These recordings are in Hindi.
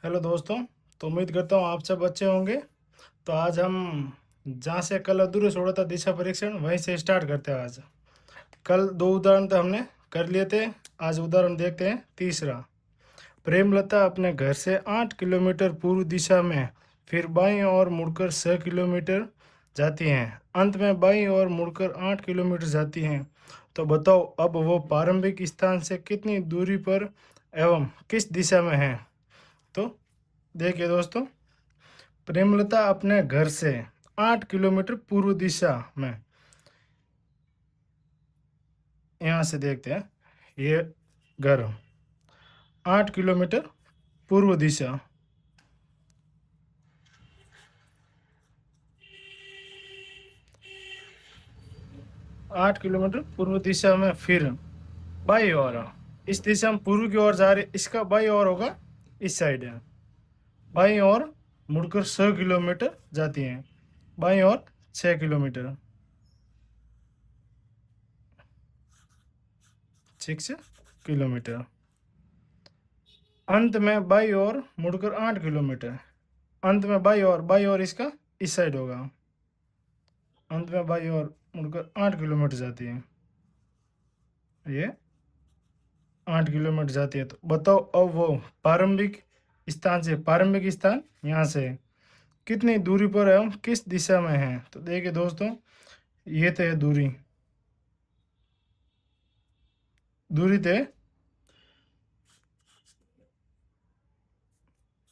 हेलो दोस्तों। तो उम्मीद करता हूँ आप सब अच्छे होंगे। तो आज हम जहाँ से कल अधूरे छोड़ा था दिशा परीक्षण वहीं से स्टार्ट करते हैं। आज कल दो उदाहरण तो हमने कर लिए थे। आज उदाहरण देखते हैं तीसरा। प्रेमलता अपने घर से 8 किलोमीटर पूर्व दिशा में फिर बाईं ओर मुड़कर 6 किलोमीटर जाती हैं। अंत में बाईं ओर मुड़कर 8 किलोमीटर जाती हैं। तो बताओ अब वो प्रारंभिक स्थान से कितनी दूरी पर एवं किस दिशा में है। तो देखिए दोस्तों, प्रेमलता अपने घर से 8 किलोमीटर पूर्व दिशा में, यहाँ से देखते हैं ये घर 8 किलोमीटर पूर्व दिशा, 8 किलोमीटर पूर्व दिशा में फिर बाई ओर, इस दिशा में पूर्व की ओर जा रही, इसका बाई ओर होगा, इस साइड है। बाई ओर मुड़कर 100 किलोमीटर जाती हैं। बाई ओर 6 किलोमीटर, 6 किलोमीटर। अंत में बाई ओर मुड़कर 8 किलोमीटर। अंत में बाई ओर इसका इस साइड होगा। अंत में बाई ओर मुड़कर 8 किलोमीटर जाती है। ये 8 किलोमीटर जाती है। तो बताओ अब वो प्रारंभिक स्थान से, प्रारंभिक स्थान यहाँ से कितनी दूरी पर है, हम किस दिशा में है। तो देखिए दोस्तों, ये तो है दूरी, दूरी तो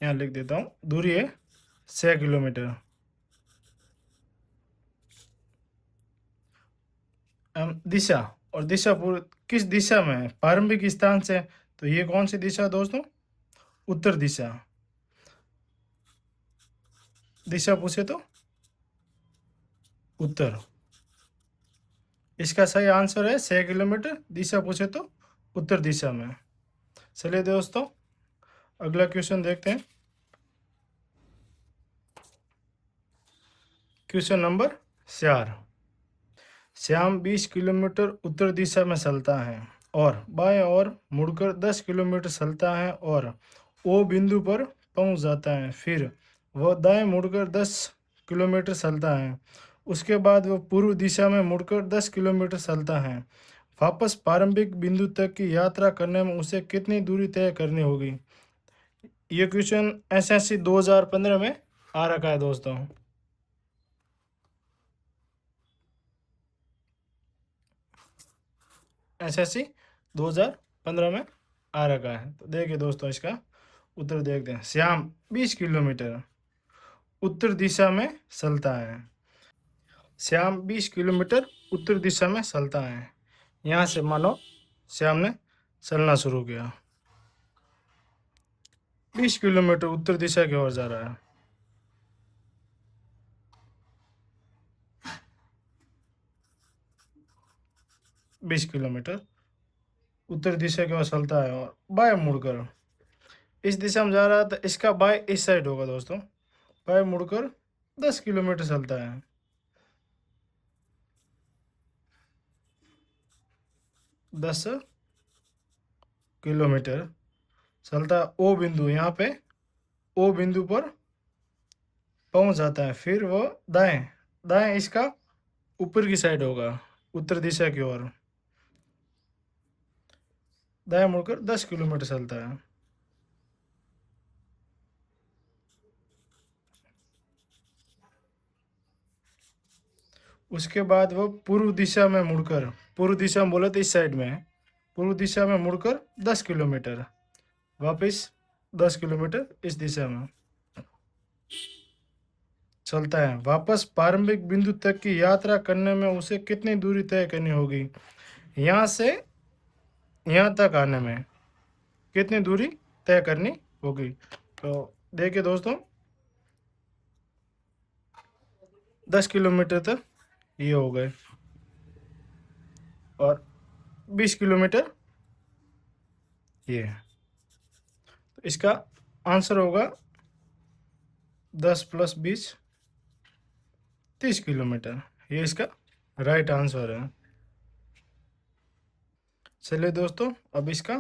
यहाँ लिख देता हूँ, दूरी है 6 किलोमीटर। दिशा, और दिशा पूर्व किस दिशा में है, प्रारंभिक स्थान से। तो ये कौन सी दिशा है दोस्तों, उत्तर दिशा। दिशा पूछे तो उत्तर, इसका सही आंसर है 6 किलोमीटर। दिशा पूछे तो उत्तर दिशा में। चलिए दोस्तों, अगला क्वेश्चन देखते हैं। Question number 4। श्याम 20 किलोमीटर उत्तर दिशा में चलता है और बाएं ओर मुड़कर 10 किलोमीटर चलता है और ओ बिंदु पर पहुंच जाता है। फिर वह दाएं मुड़कर 10 किलोमीटर चलता है। उसके बाद वह पूर्व दिशा में मुड़कर 10 किलोमीटर चलता है। वापस प्रारंभिक बिंदु तक की यात्रा करने में उसे कितनी दूरी तय करनी होगी। ये क्वेश्चन एसएससी 2015 में आ रखा है दोस्तों। एसएससी 2015 में आ रखा है। तो देखिए दोस्तों, इसका उत्तर देखते हैं। श्याम 20 किलोमीटर उत्तर दिशा में चलता है। श्याम 20 किलोमीटर उत्तर दिशा में चलता है। यहाँ से मानो श्याम ने चलना शुरू किया, 20 किलोमीटर उत्तर दिशा की ओर जा रहा है। बीस किलोमीटर उत्तर दिशा की ओर चलता है और बाएं मुड़कर इस दिशा में जा रहा है। तो इसका बाएं इस साइड होगा दोस्तों। बाएं मुड़कर 10 किलोमीटर चलता है। 10 किलोमीटर चलता है। ओ बिंदु, यहाँ पे ओ बिंदु पर पहुंच जाता है। फिर वो दाएं, दाएं इसका ऊपर की साइड होगा, उत्तर दिशा की ओर। दाएं मुड़कर 10 किलोमीटर चलता है। उसके बाद वो पूर्व दिशा में मुड़कर, पूर्व दिशा में बोले तो इस साइड में है, पूर्व दिशा में मुड़कर 10 किलोमीटर वापस 10 किलोमीटर इस दिशा में चलता है। वापस प्रारंभिक बिंदु तक की यात्रा करने में उसे कितनी दूरी तय करनी होगी। यहाँ से यहाँ तक आने में कितनी दूरी तय करनी होगी। तो देखिए दोस्तों, 10 किलोमीटर तक ये हो गए और 20 किलोमीटर ये है। तो इसका आंसर होगा 10 + 20 30 किलोमीटर। ये इसका राइट आंसर है। चलिए दोस्तों, अब इसका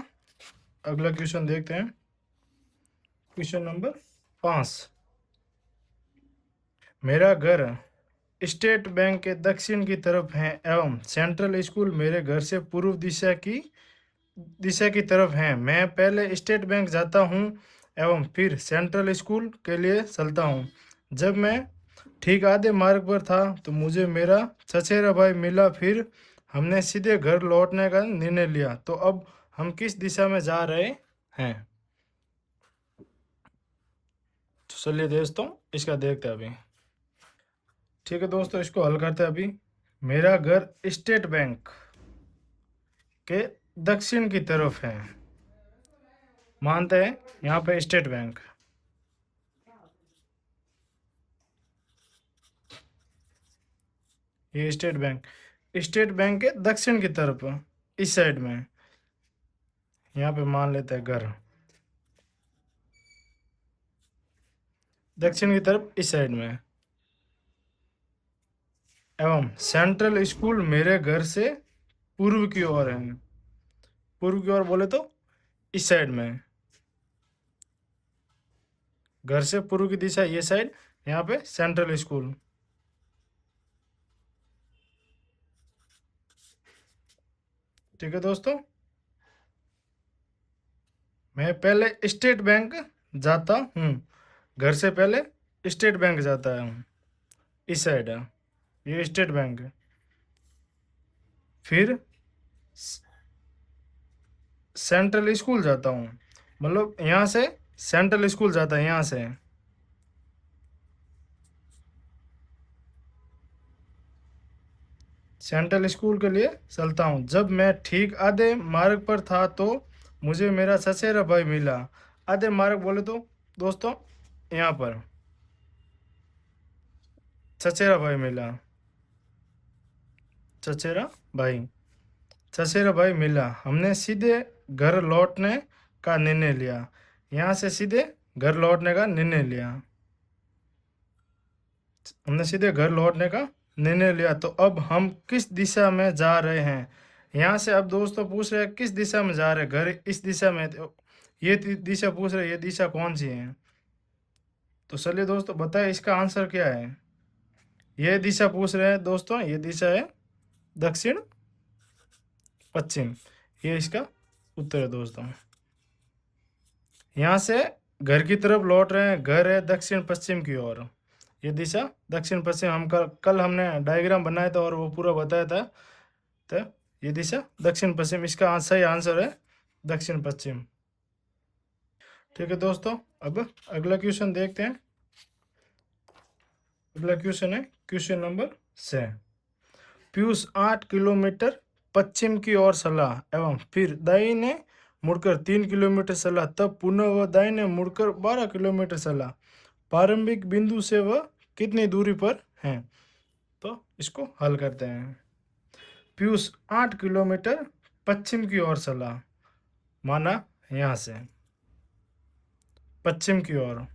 अगला क्वेश्चन देखते हैं। Question number 5। मेरा घर स्टेट बैंक के दक्षिण की तरफ है एवं सेंट्रल स्कूल मेरे घर से पूर्व दिशा की तरफ है। मैं पहले स्टेट बैंक जाता हूँ एवं फिर सेंट्रल स्कूल के लिए चलता हूँ। जब मैं ठीक आधे मार्ग पर था तो मुझे मेरा चचेरा भाई मिला, फिर हमने सीधे घर लौटने का निर्णय लिया। तो अब हम किस दिशा में जा रहे हैं? तो चलिए दोस्तों इसका देखते हैं अभी। ठीक है दोस्तों, इसको हल करते हैं अभी। मेरा घर स्टेट बैंक के दक्षिण की तरफ है। मानते हैं यहाँ पे स्टेट बैंक, ये स्टेट बैंक के दक्षिण की तरफ इस साइड में, यहाँ पे मान लेते हैं घर दक्षिण की तरफ इस साइड में, एवं सेंट्रल स्कूल मेरे घर से पूर्व की ओर है। पूर्व की ओर बोले तो इस साइड में, घर से पूर्व की दिशा ये साइड, यहाँ पे सेंट्रल स्कूल। ठीक है दोस्तों, मैं पहले स्टेट बैंक जाता हूँ, घर से पहले स्टेट बैंक जाता है, इस साइड है ये स्टेट बैंक है। फिर सेंट्रल स्कूल जाता हूँ, मतलब यहाँ से सेंट्रल स्कूल जाता है, यहाँ से सेंट्रल स्कूल के लिए चलता हूँ। जब मैं ठीक आधे मार्ग पर था तो मुझे मेरा चचेरा भाई मिला। आधे मार्ग बोले तो दोस्तों यहाँ पर चचेरा भाई मिला, चचेरा भाई चचेरा भाई मिला। हमने सीधे घर लौटने का निर्णय लिया। यहाँ से सीधे घर लौटने का निर्णय लिया, हमने सीधे घर लौटने का निर्णय लिया। तो अब हम किस दिशा में जा रहे हैं? यहाँ से अब दोस्तों पूछ रहे हैं किस दिशा में जा रहे हैं, घर इस दिशा में, तो ये दिशा पूछ रहे हैं, ये दिशा कौन सी है? तो चलिए दोस्तों बताए इसका आंसर क्या है। ये दिशा पूछ रहे हैं दोस्तों, ये दिशा है दक्षिण पश्चिम, ये इसका उत्तर है दोस्तों। यहाँ से घर की तरफ लौट रहे हैं, घर है दक्षिण पश्चिम की ओर, ये दिशा दक्षिण पश्चिम। हम कल हमने डायग्राम बनाया था और वो पूरा बताया था। तो ये दिशा दक्षिण पश्चिम, इसका सही आंसर है दक्षिण पश्चिम। ठीक है दोस्तों, अब अगला क्वेश्चन देखते हैं। अगला क्वेश्चन है क्वेश्चन नंबर 6। पीयूष 8 किलोमीटर पश्चिम की ओर चला एवं फिर दाहिने मुड़कर 3 किलोमीटर चला, तब पुनः वह दाहिने मुड़कर 12 किलोमीटर चला। प्रारंभिक बिंदु से वह कितनी दूरी पर है? तो इसको हल करते हैं। पीयूष 8 किलोमीटर पश्चिम की ओर चला, माना यहाँ से पश्चिम की ओर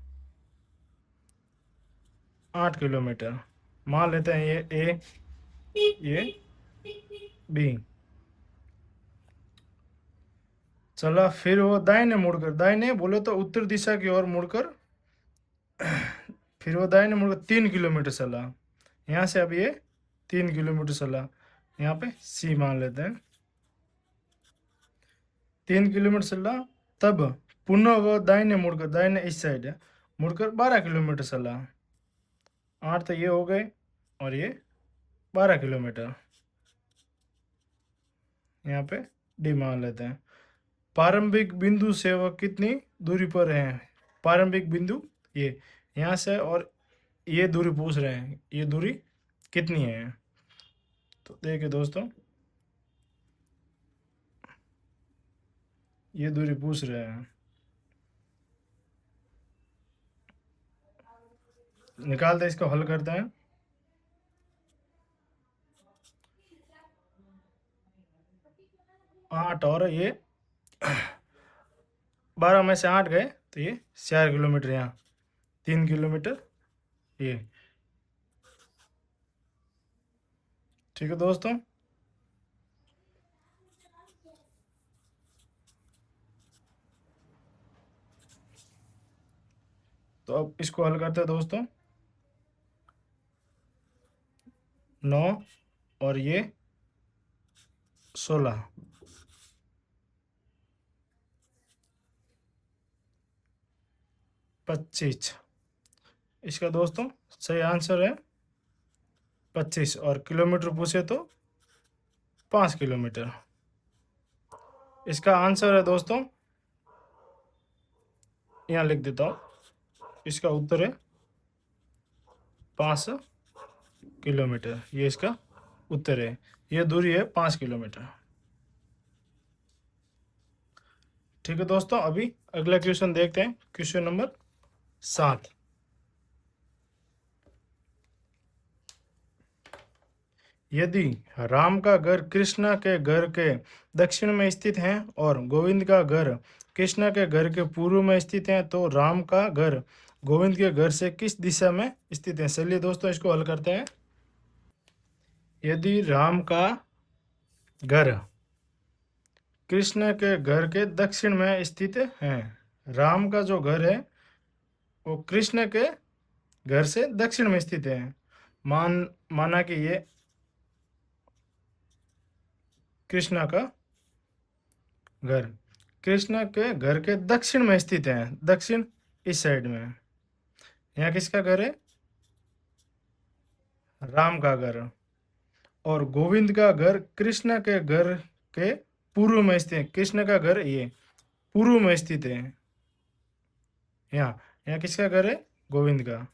8 किलोमीटर, मान लेते हैं ये ए, ये बी चला। फिर वो दाहिने मुड़कर, दाहिने बोले तो उत्तर दिशा की ओर मुड़कर, फिर वो दाहिने मुड़कर 3 किलोमीटर चला। यहाँ से अब ये 3 किलोमीटर चला, यहाँ पे सी मान लेते हैं। 3 किलोमीटर चला, तब पुनः वह दाहिने मुड़कर, दाहिने इस साइड है, मुड़कर 12 किलोमीटर चला। 8 तो ये हो गए और ये 12 किलोमीटर, यहाँ पे डी मान लेते हैं। प्रारंभिक बिंदु से वह कितनी दूरी पर है? प्रारंभिक बिंदु ये यहाँ से, और ये दूरी पूछ रहे हैं, ये दूरी कितनी है? तो देखिए दोस्तों, ये दूरी पूछ रहे हैं, निकालते इसको हल करते हैं। आठ और ये 12 में से 8 गए तो ये 4 किलोमीटर, यहाँ 3 किलोमीटर ये। ठीक है दोस्तों, तो अब इसको हल करते हैं दोस्तों। 9 और ये 16, 25। इसका दोस्तों सही आंसर है 25, और किलोमीटर पूछे तो 5 किलोमीटर। इसका आंसर है दोस्तों, यहाँ लिख देता हूँ, इसका उत्तर है 5 किलोमीटर। ये इसका उत्तर है, ये दूरी है 5 किलोमीटर। ठीक है दोस्तों, अभी अगला क्वेश्चन देखते हैं, क्वेश्चन नंबर 7। यदि राम का घर कृष्णा के घर के दक्षिण में स्थित है और गोविंद का घर कृष्णा के घर के पूर्व में स्थित है, तो राम का घर गोविंद के घर से किस दिशा में स्थित है? चलिए दोस्तों इसको हल करते हैं। यदि राम का घर कृष्ण के घर के दक्षिण में स्थित है, राम का जो घर है वो कृष्ण के घर से दक्षिण में स्थित है। माना कि ये कृष्णा का घर कृष्ण के घर के दक्षिण में स्थित है, दक्षिण इस साइड में। यहाँ किसका घर है? राम का घर। और गोविंद का घर कृष्ण के घर के पूर्व में स्थित है। कृष्ण का घर ये पूर्व में स्थित है। यहाँ यहाँ किसका घर है? गोविंद का,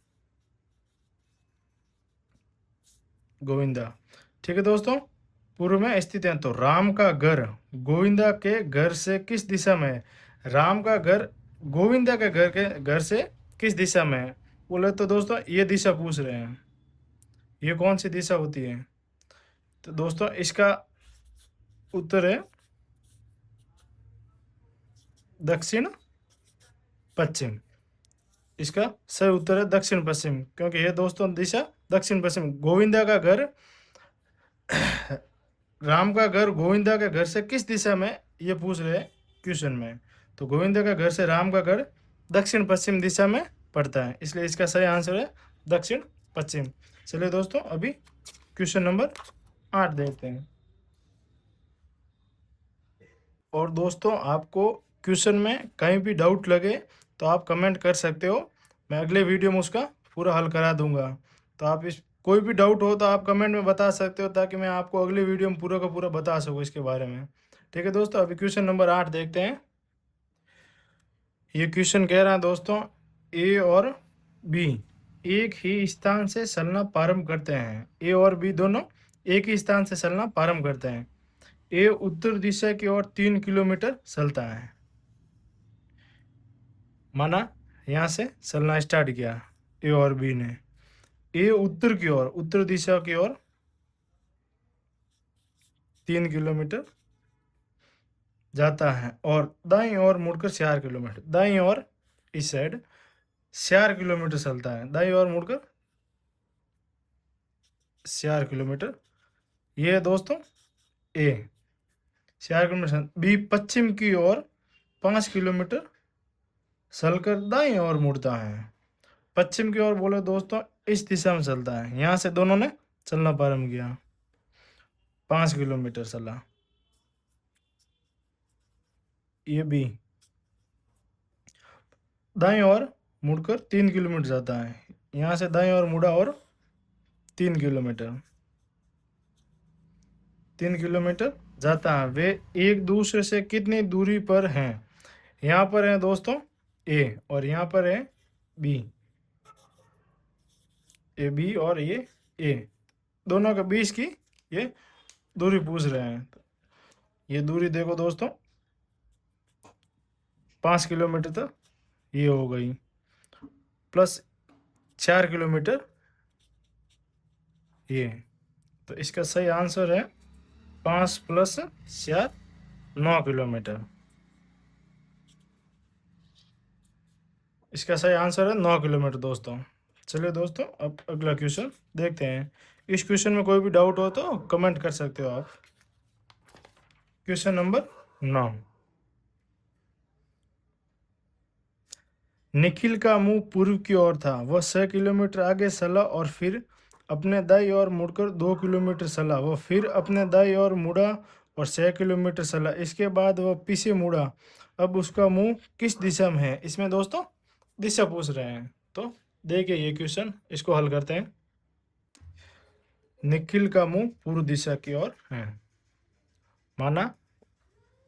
गोविंदा। ठीक है दोस्तों, पूर्व में स्थित है, तो राम का घर गोविंदा के घर से किस दिशा में है? राम का घर गोविंदा के घर से किस दिशा में है? बोले तो दोस्तों ये दिशा पूछ रहे हैं, ये कौन सी दिशा होती है? तो दोस्तों इसका उत्तर है दक्षिण पश्चिम। इसका सही उत्तर है दक्षिण पश्चिम, क्योंकि ये दोस्तों दिशा दक्षिण पश्चिम। गोविंदा का घर राम का घर गोविंदा के घर से किस दिशा में, ये पूछ रहे हैं क्वेश्चन में। तो गोविंदा का घर से राम का घर दक्षिण पश्चिम दिशा में पड़ता है, इसलिए इसका सही आंसर है दक्षिण पश्चिम। चलिए दोस्तों अभी क्वेश्चन नंबर 8 देखते हैं। और दोस्तों आपको क्वेश्चन में कहीं भी डाउट लगे तो आप कमेंट कर सकते हो, मैं अगले वीडियो में उसका पूरा हल करा दूंगा। तो आप इस कोई भी डाउट हो तो आप कमेंट में बता सकते हो, ताकि मैं आपको अगले वीडियो में पूरा का पूरा बता सकूँ इसके बारे में। ठीक है दोस्तों, अभी क्वेश्चन नंबर 8 देखते हैं। ये क्वेश्चन कह रहा है दोस्तों, ए और बी एक ही स्थान से चलना प्रारंभ करते हैं। ए और बी दोनों एक ही स्थान से चलना प्रारंभ करते हैं। ए उत्तर दिशा की ओर 3 किलोमीटर चलता है। माना यहाँ से चलना स्टार्ट किया ए और बी ने। ए उत्तर की ओर, उत्तर दिशा की ओर 3 किलोमीटर जाता है, और दाईं ओर मुड़कर 4 किलोमीटर, दाईं ओर इस साइड 4 किलोमीटर चलता है, दाईं ओर मुड़कर 4 किलोमीटर। ये है दोस्तों ए 4 किलोमीटर। बी पश्चिम की ओर 5 किलोमीटर चलकर दाईं ओर मुड़ता है। पश्चिम की ओर बोले दोस्तों इस दिशा में चलता है, यहाँ से दोनों ने चलना प्रारंभ किया, 5 किलोमीटर चला। ये बी दाईं ओर मुड़कर 3 किलोमीटर जाता है, यहाँ से दाईं ओर मुड़ा और 3 किलोमीटर, 3 किलोमीटर जाता है। वे एक दूसरे से कितनी दूरी पर हैं? यहाँ पर है दोस्तों ए और यहाँ पर है बी, ए बी और ये ए, दोनों के बीच की ये दूरी पूछ रहे हैं। ये दूरी देखो दोस्तों 5 किलोमीटर तक ये हो गई, प्लस 4 किलोमीटर ये। तो इसका सही आंसर है 5 + 4 9 किलोमीटर। इसका सही आंसर है 9 किलोमीटर दोस्तों। चलिए दोस्तों अब अगला क्वेश्चन देखते हैं। इस क्वेश्चन में कोई भी डाउट हो तो कमेंट कर सकते हो आप। Question number 9। निखिल का मुंह पूर्व की ओर था। वह 6 किलोमीटर आगे चला और फिर अपने दाईं ओर मुड़कर 2 किलोमीटर चला। वह फिर अपने दाईं ओर मुड़ा और 6 किलोमीटर चला। इसके बाद वह पीछे मुड़ा। अब उसका मुंह किस दिशा में है? इसमें दोस्तों दिशा पूछ रहे हैं। तो देखिए ये क्वेश्चन, इसको हल करते हैं। निखिल का मुंह पूर्व दिशा की ओर है, माना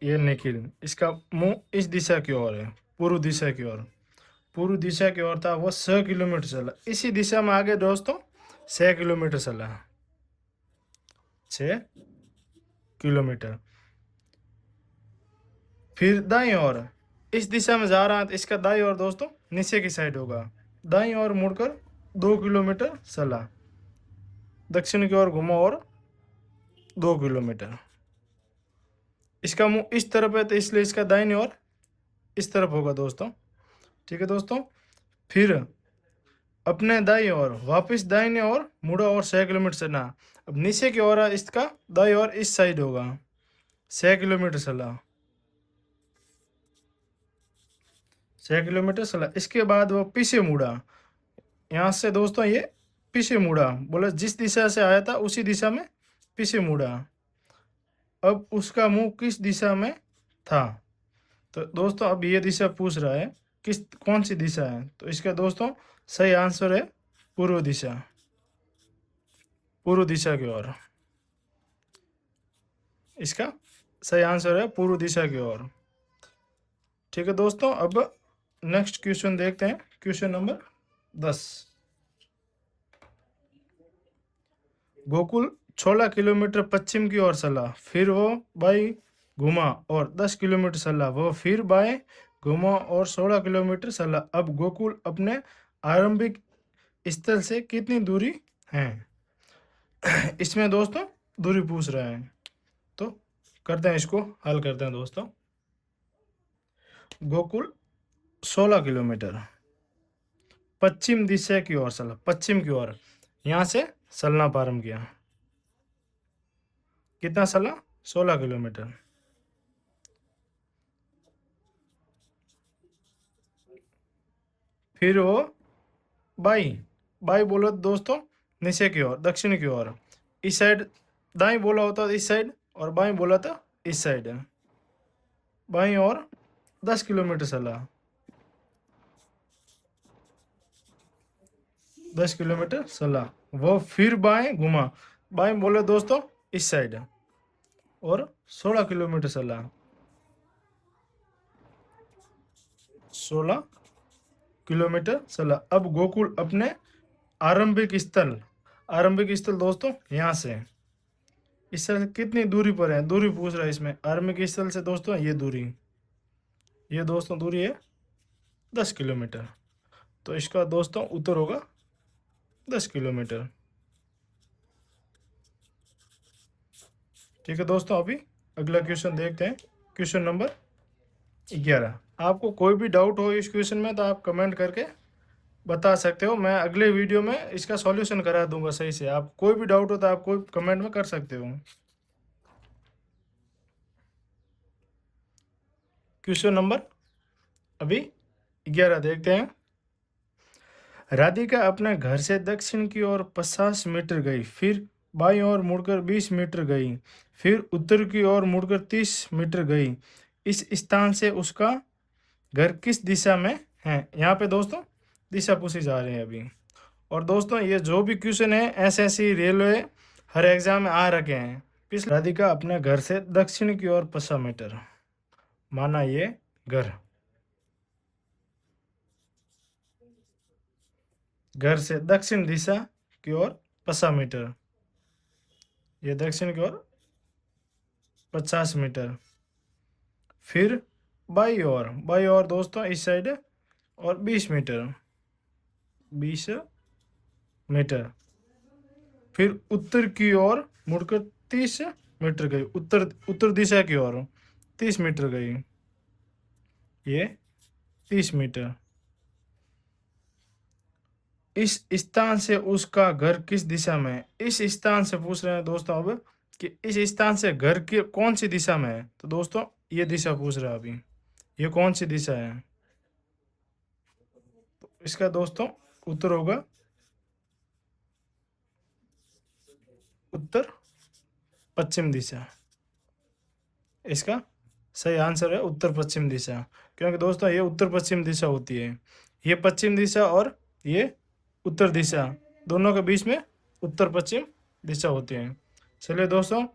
ये निखिल, इसका मुंह इस दिशा की ओर है, पूर्व दिशा की ओर। पूर्व दिशा की ओर था, वो 6 किलोमीटर चला। इसी दिशा में आगे दोस्तों 6 किलोमीटर चला, 6 किलोमीटर। फिर दाईं ओर इस दिशा में जा रहा है, तो इसका दाईं ओर दोस्तों नीचे की साइड होगा। दाईं ओर मुड़कर 2 किलोमीटर चला, दक्षिण की ओर घुमा और 2 किलोमीटर। इसका मुंह इस तरफ है, तो इसलिए इसका दाहिनी ओर इस तरफ होगा दोस्तों। ठीक है दोस्तों। फिर अपने दाईं ओर वापस दाहिने ओर मुड़ा और 6 किलोमीटर चला। अब नीचे की ओर इसका दाईं ओर इस साइड होगा, 6 किलोमीटर चला, 6 किलोमीटर चला। इसके बाद वो पीछे मुड़ा। यहाँ से दोस्तों ये पीछे मुड़ा, बोला जिस दिशा से आया था उसी दिशा में पीछे मुड़ा। अब उसका मुंह किस दिशा में था? तो दोस्तों अब ये दिशा पूछ रहा है कौन सी दिशा है। तो इसका दोस्तों सही आंसर है पूर्व दिशा, पूर्व दिशा की ओर। इसका सही आंसर है पूर्व दिशा की ओर। ठीक है दोस्तों, अब नेक्स्ट क्वेश्चन देखते हैं, क्वेश्चन नंबर 10। गोकुल 16 किलोमीटर पश्चिम की ओर चला, फिर वो बाई घुमा और 10 किलोमीटर चला। वो फिर बाएं घुमा और 16 किलोमीटर चला। अब गोकुल अपने आरंभिक स्थल से कितनी दूरी है? इसमें दोस्तों दूरी पूछ रहे हैं, तो करते हैं, इसको हल करते हैं दोस्तों। गोकुल 16 किलोमीटर पश्चिम दिशा की ओर चला, पश्चिम की ओर यहाँ से चलना प्रारंभ किया। कितना चला? 16 किलोमीटर। फिर वो बाई बाई बोला दोस्तों नीचे की ओर, दक्षिण की ओर। इस साइड दाई बोला होता इस साइड, और बाई बोला था इस साइड। बाई और 10 किलोमीटर चला, 10 किलोमीटर चला। वो फिर बाएं घुमा, बाएं बोले दोस्तों इस साइड, और 16 किलोमीटर चला, 16 किलोमीटर चला। अब गोकुल अपने आरंभिक स्थल दोस्तों यहाँ से इस तरह से कितनी दूरी पर है? दूरी पूछ रहा है इसमें। आरंभिक स्थल से दोस्तों ये दूरी, ये दोस्तों दूरी है 10 किलोमीटर। तो इसका दोस्तों उत्तर होगा 10 किलोमीटर। ठीक है दोस्तों, अभी अगला क्वेश्चन देखते हैं, क्वेश्चन नंबर 11। आपको कोई भी डाउट हो इस क्वेश्चन में तो आप कमेंट करके बता सकते हो। मैं अगले वीडियो में इसका सॉल्यूशन करा दूंगा सही से। आप कोई भी डाउट हो तो आप कोई कमेंट में कर सकते हो। क्वेश्चन नंबर अभी 11 देखते हैं। राधिका अपने घर से दक्षिण की ओर 50 मीटर गई, फिर बाईं ओर मुड़कर 20 मीटर गई, फिर उत्तर की ओर मुड़कर 30 मीटर गई। इस स्थान से उसका घर किस दिशा में है? यहाँ पे दोस्तों दिशा पूछी जा रही है अभी। और दोस्तों ये जो भी क्वेश्चन है एसएससी रेलवे हर एग्जाम में आ रखे हैं। पिछले राधिका अपने घर से दक्षिण की ओर 50 मीटर, माना ये घर से दक्षिण दिशा की ओर 50 मीटर, ये दक्षिण की ओर 50 मीटर। फिर बाई ओर दोस्तों इस साइड और 20 मीटर, 20 मीटर। फिर उत्तर की ओर मुड़कर 30 मीटर गई, उत्तर दिशा की ओर 30 मीटर गई, ये 30 मीटर। इस स्थान से उसका घर किस दिशा में है? इस स्थान से पूछ रहे हैं दोस्तों अब कि इस स्थान से घर की कौन सी दिशा में है। तो दोस्तों ये दिशा पूछ रहा है अभी, ये कौन सी दिशा है? इसका दोस्तों उत्तर होगा उत्तर पश्चिम दिशा। इसका सही आंसर है उत्तर पश्चिम दिशा, क्योंकि दोस्तों ये उत्तर पश्चिम दिशा होती है। ये पश्चिम दिशा और ये उत्तर दिशा, दोनों के बीच में उत्तर पश्चिम दिशा होती है। चलिए दोस्तों,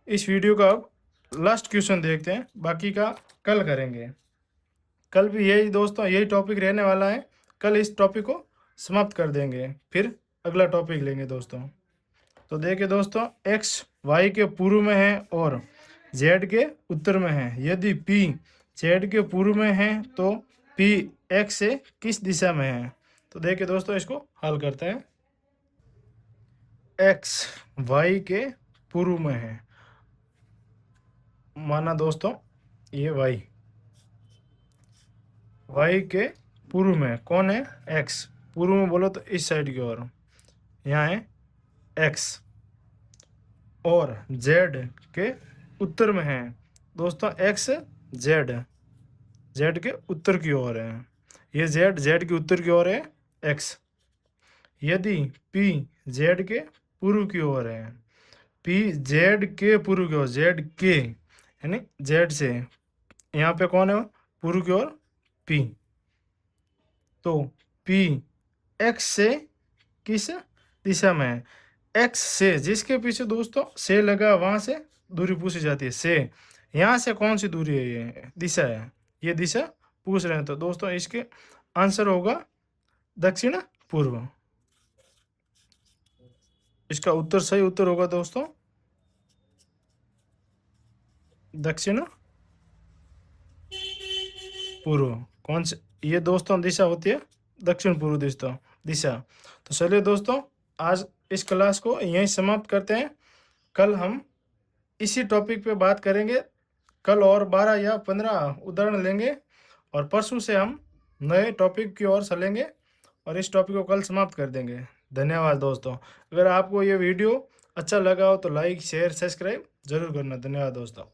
इस वीडियो का अब लास्ट क्वेश्चन देखते हैं, बाकी का कल करेंगे। कल भी यही दोस्तों यही टॉपिक रहने वाला है। कल इस टॉपिक को समाप्त कर देंगे, फिर अगला टॉपिक लेंगे दोस्तों। तो देखिए दोस्तों, एक्स वाई के पूर्व में है और जेड के उत्तर में है। यदि पी जेड के पूर्व में है तो पी एक्स से किस दिशा में है? तो देखिए दोस्तों, इसको हल करते हैं। एक्स वाई के पूर्व में है, माना दोस्तों ये वाई, वाई के पूर्व में कौन है? एक्स। पूर्व में बोलो तो इस साइड की ओर, यहाँ है एक्स। और जेड के उत्तर में है दोस्तों एक्स जेड, जेड के उत्तर की ओर है। ये जेड, जेड के उत्तर की ओर है एक्स। यदि पी जेड के पूर्व की ओर है, पी जेड के पूर्व की ओर, जेड के यानी जेड से, यहाँ पे कौन है पूर्व की ओर? पी। तो पी एक्स से किस दिशा में है? एक्स से, जिसके पीछे दोस्तों से लगा वहां से दूरी पूछी जाती है। से यहाँ से कौन सी दूरी है? ये दिशा है, ये दिशा पूछ रहे हैं। तो दोस्तों इसके आंसर होगा दक्षिण पूर्व। इसका उत्तर सही उत्तर होगा दोस्तों दक्षिण पूर्व। कौन से? ये दोस्तों दिशा होती है दक्षिण पूर्व दिशा। तो चलिए दोस्तों, आज इस क्लास को यहीं समाप्त करते हैं। कल हम इसी टॉपिक पे बात करेंगे। कल और 12 या 15 उदाहरण लेंगे और परसों से हम नए टॉपिक की ओर चलेंगे और इस टॉपिक को कल समाप्त कर देंगे। धन्यवाद दोस्तों। अगर आपको ये वीडियो अच्छा लगा हो तो लाइक शेयर सब्सक्राइब जरूर करना। धन्यवाद दोस्तों।